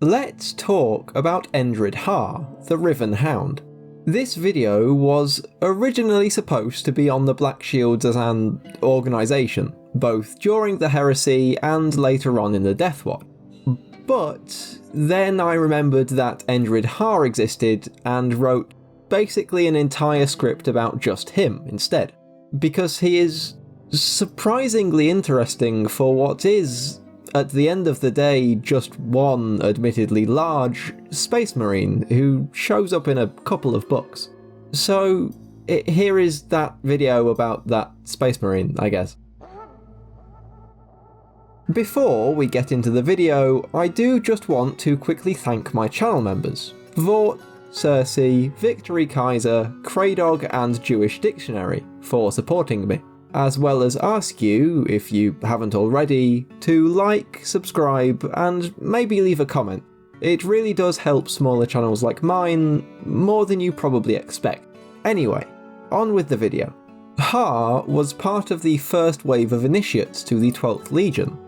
let's talk about Endryd Har, the Riven Hound. This video was originally supposed to be on the Black Shields as an organisation, both during the Heresy and later on in the Death Watch. But then I remembered that Endryd Har existed and wrote basically an entire script about just him instead, because he is surprisingly interesting for what is, at the end of the day, just one admittedly large space marine who shows up in a couple of books. So here is that video about that space marine, I guess. Before we get into the video, I do just want to quickly thank my channel members, Vort, Cersei, Victory Kaiser, Kraydog and Jewish Dictionary, for supporting me, as well as ask you, if you haven't already, to like, subscribe and maybe leave a comment. It really does help smaller channels like mine more than you probably expect. Anyway, on with the video. Har was part of the first wave of initiates to the 12th Legion,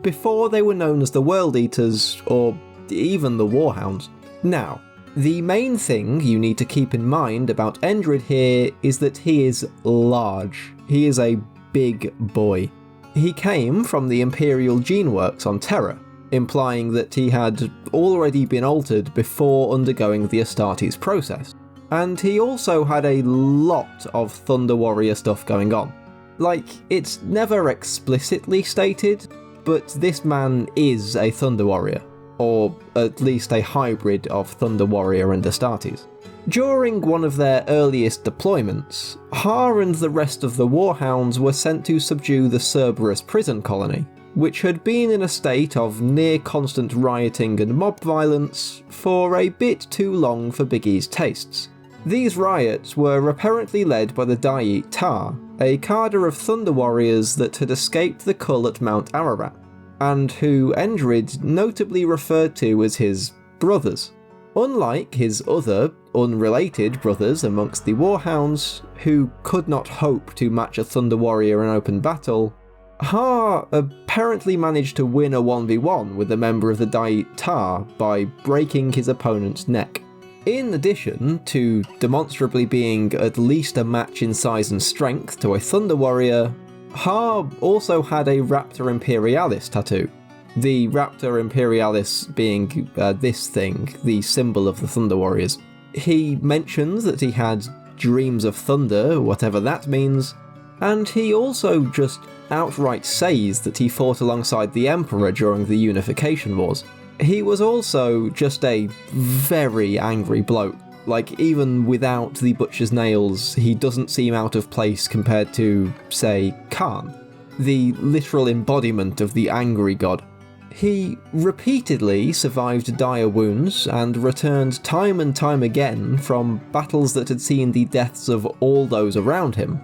before they were known as the World Eaters or even the War Hounds. Now, the main thing you need to keep in mind about Endrid here is that he is large. He is a big boy. He came from the Imperial Gene Works on Terra, implying that he had already been altered before undergoing the Astartes process. And he also had a lot of Thunder Warrior stuff going on. Like, it's never explicitly stated, but this man is a Thunder Warrior, or at least a hybrid of Thunder Warrior and Astartes. During one of their earliest deployments, Har and the rest of the War Hounds were sent to subdue the Cerberus prison colony, which had been in a state of near-constant rioting and mob violence for a bit too long for Big E's tastes. These riots were apparently led by the Endryd Har, a cadre of Thunder Warriors that had escaped the Cull at Mount Ararat, and who Endryd notably referred to as his brothers. Unlike his other, unrelated brothers amongst the War Hounds, who could not hope to match a Thunder Warrior in open battle, Har apparently managed to win a 1v1 with a member of the Endryd Har by breaking his opponent's neck. In addition to demonstrably being at least a match in size and strength to a Thunder Warrior, Har also had a Raptor Imperialis tattoo. The Raptor Imperialis being this thing, the symbol of the Thunder Warriors. He mentions that he had dreams of thunder, whatever that means, and he also just outright says that he fought alongside the Emperor during the Unification Wars. He was also just a very angry bloke. Like, even without the butcher's nails, he doesn't seem out of place compared to, say, Khan, the literal embodiment of the angry god. He repeatedly survived dire wounds and returned time and time again from battles that had seen the deaths of all those around him.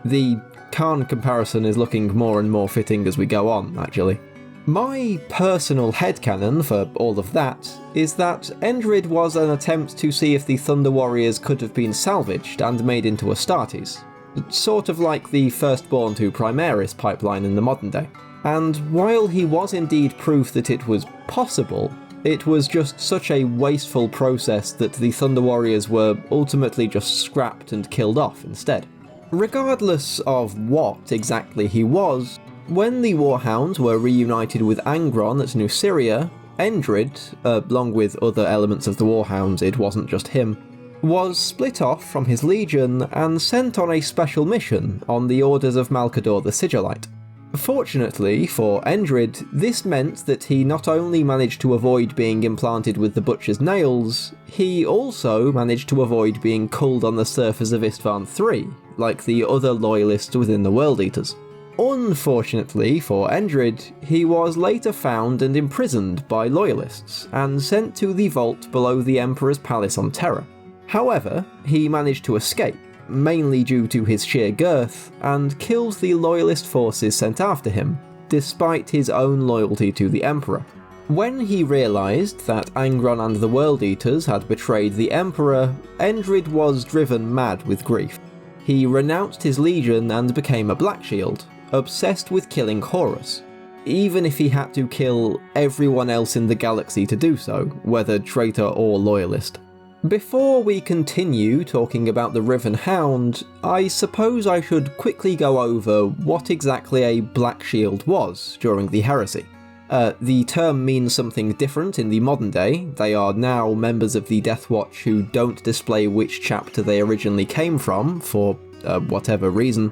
The Khan comparison is looking more and more fitting as we go on, actually. My personal headcanon for all of that is that Endryd was an attempt to see if the Thunder Warriors could have been salvaged and made into Astartes, sort of like the Firstborn to Primaris pipeline in the modern day. And while he was indeed proof that it was possible, it was just such a wasteful process that the Thunder Warriors were ultimately just scrapped and killed off instead. Regardless of what exactly he was, when the War Hounds were reunited with Angron at New Syria, Endryd, along with other elements of the War Hounds, it wasn't just him, was split off from his legion and sent on a special mission on the orders of Malcador the Sigillite. Fortunately for Endryd, this meant that he not only managed to avoid being implanted with the Butcher's nails, he also managed to avoid being culled on the surface of Istvan III, like the other loyalists within the World Eaters. Unfortunately for Endryd, he was later found and imprisoned by loyalists, and sent to the vault below the Emperor's palace on Terra. However, he managed to escape, mainly due to his sheer girth, and killed the loyalist forces sent after him, despite his own loyalty to the Emperor. When he realised that Angron and the World Eaters had betrayed the Emperor, Endryd was driven mad with grief. He renounced his legion and became a Black Shield, obsessed with killing Horus. even if he had to kill everyone else in the galaxy to do so, whether traitor or loyalist. Before we continue talking about the Riven Hound, I suppose I should quickly go over what exactly a Black Shield was during the Heresy. The term means something different in the modern day. They are now members of the Death Watch who don't display which chapter they originally came from, for whatever reason,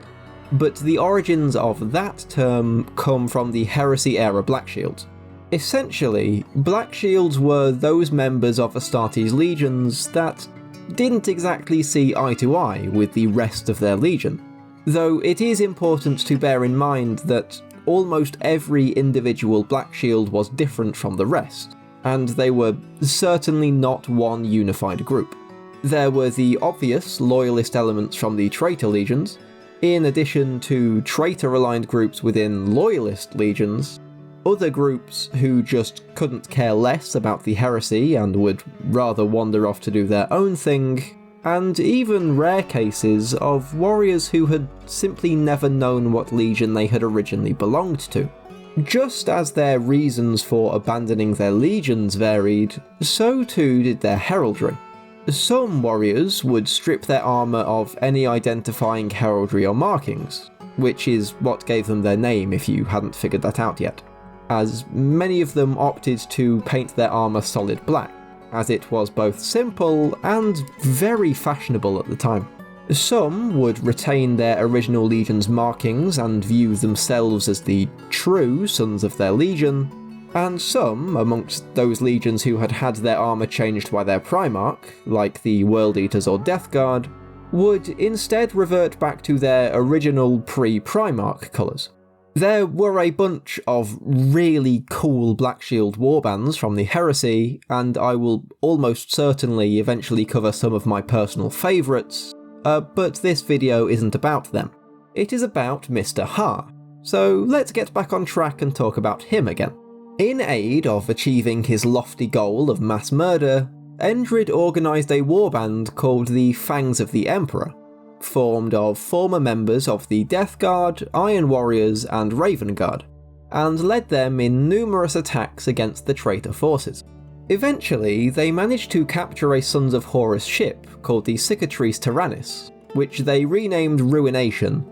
but the origins of that term come from the Heresy era Black Shields. Essentially, Black Shields were those members of Astartes' legions that didn't exactly see eye to eye with the rest of their legion, though it is important to bear in mind that almost every individual Black Shield was different from the rest, and they were certainly not one unified group. There were the obvious loyalist elements from the traitor legions, in addition to traitor-aligned groups within loyalist legions, other groups who just couldn't care less about the heresy and would rather wander off to do their own thing, and even rare cases of warriors who had simply never known what legion they had originally belonged to. Just as their reasons for abandoning their legions varied, so too did their heraldry. Some warriors would strip their armour of any identifying heraldry or markings, which is what gave them their name if you hadn't figured that out yet, as many of them opted to paint their armour solid black, as it was both simple and very fashionable at the time. Some would retain their original legion's markings and view themselves as the true sons of their legion, and some, amongst those legions who had had their armour changed by their Primarch, like the World Eaters or Death Guard, would instead revert back to their original pre-Primarch colours. There were a bunch of really cool Black Shield warbands from the Heresy, and I will almost certainly eventually cover some of my personal favourites, but this video isn't about them. It is about Mr. Har, so let's get back on track and talk about him again. In aid of achieving his lofty goal of mass murder, Endrid organised a warband called the Fangs of the Emperor, formed of former members of the Death Guard, Iron Warriors and Raven Guard, and led them in numerous attacks against the traitor forces. Eventually, they managed to capture a Sons of Horus ship called the Cicatrice Tyrannis, which they renamed Ruination,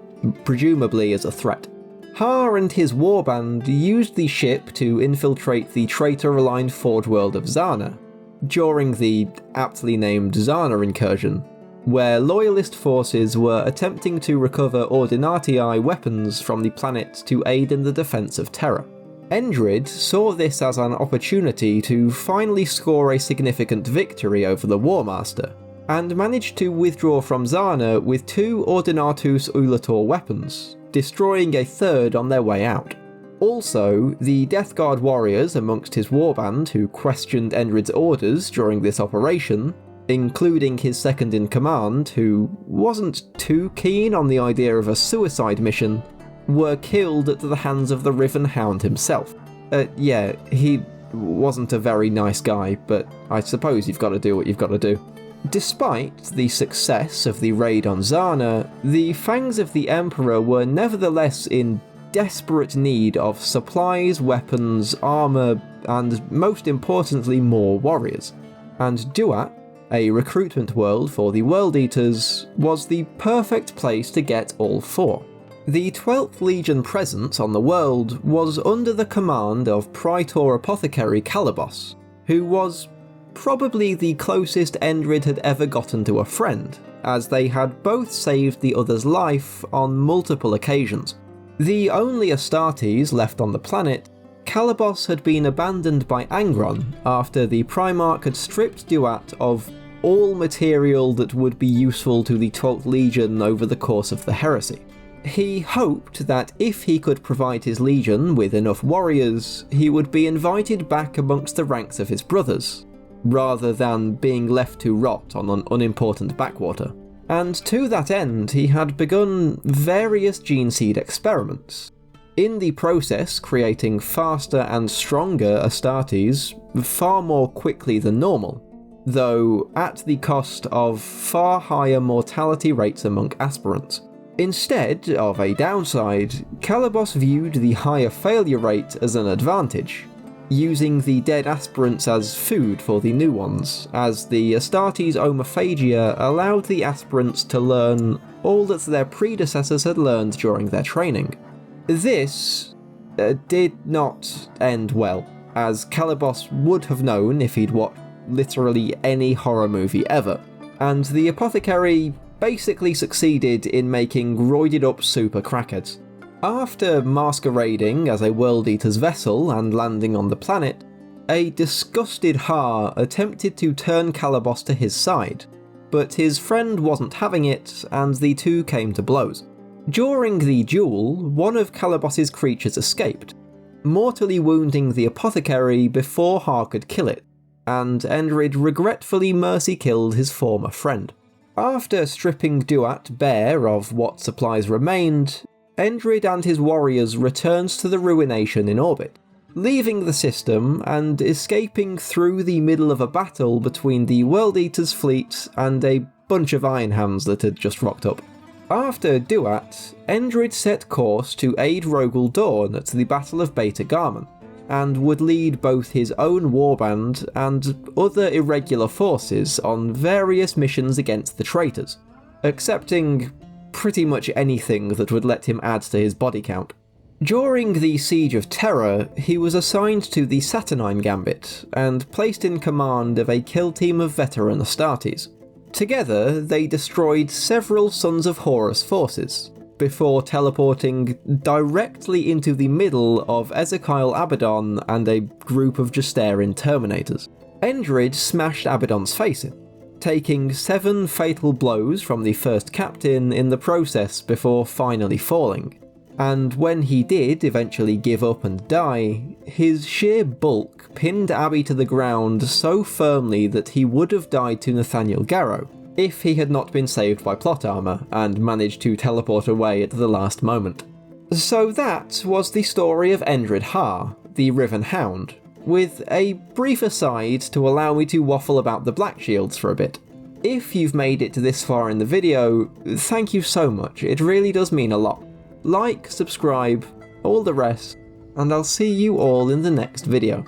presumably as a threat. Har and his warband used the ship to infiltrate the traitor-aligned Forge world of Zana, during the aptly named Zana incursion, where loyalist forces were attempting to recover Ordinatii weapons from the planet to aid in the defence of Terra. Endrid saw this as an opportunity to finally score a significant victory over the War Master, and managed to withdraw from Zana with 2 Ordinatus Ulator weapons, destroying a third on their way out. Also, the Death Guard warriors amongst his warband who questioned Endrid's orders during this operation, including his second-in-command who wasn't too keen on the idea of a suicide mission, were killed at the hands of the Riven Hound himself. Yeah, he wasn't a very nice guy, but I suppose you've got to do what you've got to do. Despite the success of the raid on Zana, the Fangs of the Emperor were nevertheless in desperate need of supplies, weapons, armour, and most importantly more warriors. And Duat, a recruitment world for the World Eaters, was the perfect place to get all 4. The 12th Legion presence on the world was under the command of Praetor Apothecary Calabos, who was probably the closest Endrid had ever gotten to a friend, as they had both saved the other's life on multiple occasions. The only Astartes left on the planet, Calabos had been abandoned by Angron after the Primarch had stripped Duat of all material that would be useful to the 12th Legion over the course of the Heresy. He hoped that if he could provide his legion with enough warriors, he would be invited back amongst the ranks of his brothers, rather than being left to rot on an unimportant backwater. And to that end, he had begun various gene seed experiments, in the process creating faster and stronger Astartes far more quickly than normal, though at the cost of far higher mortality rates among aspirants. Instead of a downside, Calabos viewed the higher failure rate as an advantage, using the dead aspirants as food for the new ones, as the Astartes Omophagia allowed the aspirants to learn all that their predecessors had learned during their training. This did not end well, as Calabos would have known if he'd watched literally any horror movie ever, and the apothecary basically succeeded in making roided up super crackheads. After masquerading as a World Eater's vessel and landing on the planet, a disgusted Har attempted to turn Calabos to his side, but his friend wasn't having it and the two came to blows. During the duel, one of Calabos's creatures escaped, mortally wounding the apothecary before Har could kill it, and Endrid regretfully mercy-killed his former friend. After stripping Duat bare of what supplies remained, Endrid and his warriors returned to the ruination in orbit, leaving the system and escaping through the middle of a battle between the World Eater's fleet and a bunch of Iron Hands that had just rocked up. After Duat, Endrid set course to aid Rogel Dawn at the Battle of Beta Garman, and would lead both his own warband and other irregular forces on various missions against the traitors, accepting pretty much anything that would let him add to his body count. During the Siege of Terra, he was assigned to the Saturnine Gambit, and placed in command of a kill team of veteran Astartes. Together, they destroyed several Sons of Horus forces, before teleporting directly into the middle of Ezekiel Abaddon and a group of Justarin Terminators. Endrid smashed Abaddon's face in, taking 7 fatal blows from the first captain in the process before finally falling, and when he did eventually give up and die, his sheer bulk pinned Abby to the ground so firmly that he would have died to Nathaniel Garrow, if he had not been saved by plot armor and managed to teleport away at the last moment. So that was the story of Endryd Har, the Riven Hound, with a brief aside to allow me to waffle about the Black Shields for a bit. If you've made it this far in the video, thank you so much, it really does mean a lot. Like, subscribe, all the rest, and I'll see you all in the next video.